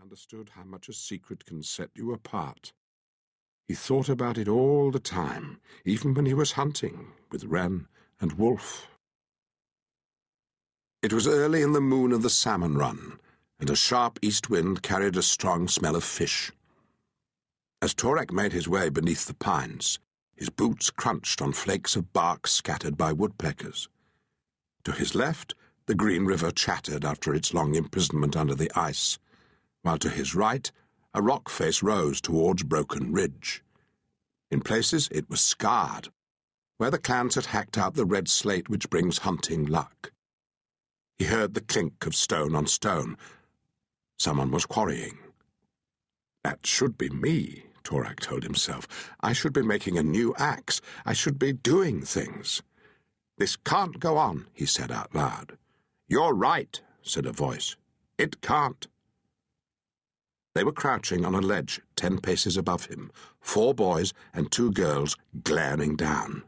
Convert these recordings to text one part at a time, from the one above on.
understood how much a secret can set you apart. He thought about it all the time, even when he was hunting with Renn and Wolf. It was early in the moon of the salmon run, and a sharp east wind carried a strong smell of fish. As Torak made his way beneath the pines, his boots crunched on flakes of bark scattered by woodpeckers. To his left, the green river chattered after its long imprisonment under the ice, while to his right, a rock face rose towards Broken Ridge. In places, it was scarred, where the clans had hacked out the red slate which brings hunting luck. He heard the clink of stone on stone. Someone was quarrying. That should be me, Torak told himself. I should be making a new axe. I should be doing things. This can't go on, he said out loud. You're right, said a voice. It can't. They were crouching on a ledge 10 paces above him, 4 boys and 2 girls glaring down.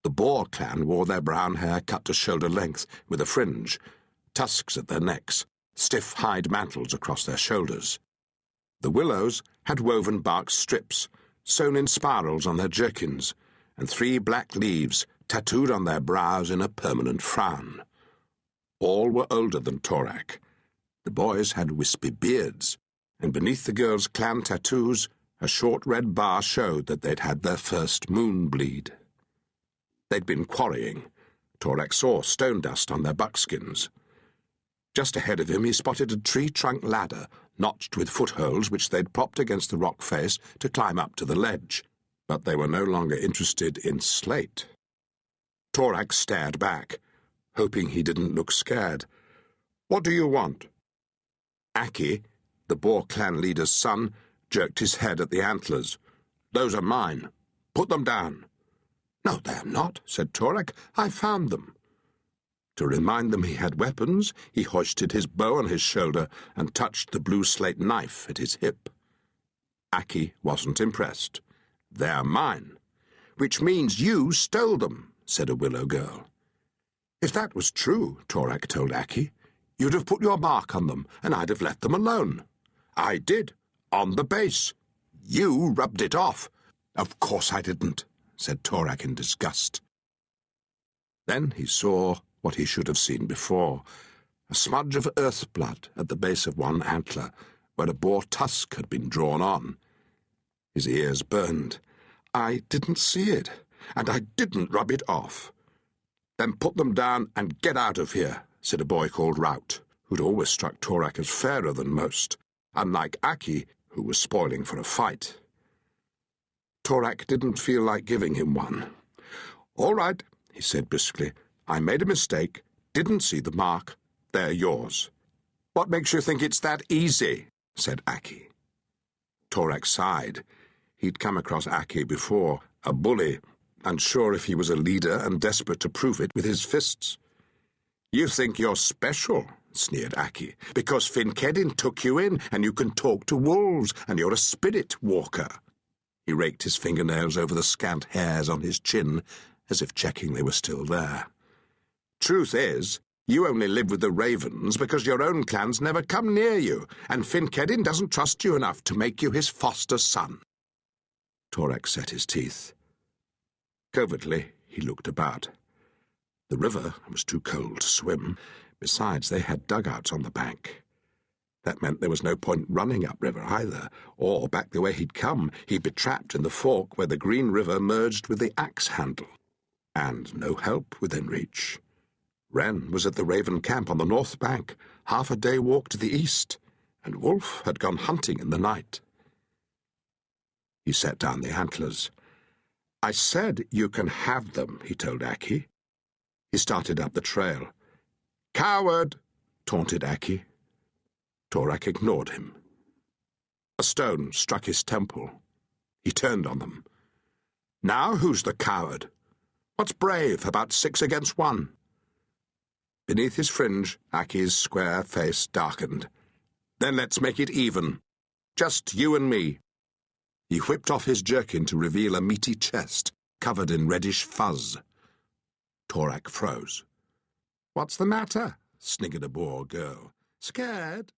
The Boar clan wore their brown hair cut to shoulder length with a fringe, tusks at their necks, stiff hide mantles across their shoulders. The Willows had woven bark strips, sewn in spirals on their jerkins, and 3 black leaves tattooed on their brows in a permanent frown. All were older than Torak. The boys had wispy beards, and beneath the girls' clan tattoos, a short red bar showed that they'd had their first moon bleed. They'd been quarrying. Torak saw stone dust on their buckskins. Just ahead of him he spotted a tree-trunk ladder, notched with footholds which they'd propped against the rock face to climb up to the ledge. But they were no longer interested in slate. Torak stared back, hoping he didn't look scared. "What do you want?" Aki, the Boar clan leader's son, jerked his head at the antlers. "Those are mine. Put them down." "No, they're not," said Torak. "I found them." To remind them he had weapons, he hoisted his bow on his shoulder and touched the blue slate knife at his hip. Aki wasn't impressed. "They're mine." "Which means you stole them," said a willow girl. "If that was true," Torak told Aki, "you'd have put your mark on them, and I'd have let them alone." "I did, on the base. You rubbed it off." "Of course I didn't," said Torak in disgust. Then he saw what he should have seen before, a smudge of earth blood at the base of one antler, where a boar tusk had been drawn on. His ears burned. "I didn't see it, and I didn't rub it off." "Then put them down and get out of here," said a boy called Rout, who'd always struck Torak as fairer than most, unlike Aki, who was spoiling for a fight. Torak didn't feel like giving him one. "All right," he said briskly. "I made a mistake, didn't see the mark. They're yours." "What makes you think it's that easy?" said Aki. Torak sighed. He'd come across Aki before, a bully, unsure if he was a leader and desperate to prove it with his fists. "You think you're special," sneered Aki, "because Finkedin took you in and you can talk to wolves and you're a spirit walker." He raked his fingernails over the scant hairs on his chin, as if checking they were still there. "Truth is, you only live with the ravens because your own clans never come near you, and Finkedin doesn't trust you enough to make you his foster son." Torak set his teeth. Covertly, he looked about. The river was too cold to swim. Besides, they had dugouts on the bank. That meant there was no point running upriver either, or back the way he'd come. He'd be trapped in the fork where the Green River merged with the axe handle. And no help within reach. Renn was at the Raven camp on the north bank, half a day walk to the east, and Wolf had gone hunting in the night. He set down the antlers. "I said you can have them," he told Aki. He started up the trail. "Coward!" taunted Aki. Torak ignored him. A stone struck his temple. He turned on them. "Now who's the coward? What's brave about 6 against 1? Beneath his fringe, Aki's square face darkened. "Then let's make it even. Just you and me." He whipped off his jerkin to reveal a meaty chest, covered in reddish fuzz. Torak froze. "What's the matter?" sniggered a Boar girl. "Scared?"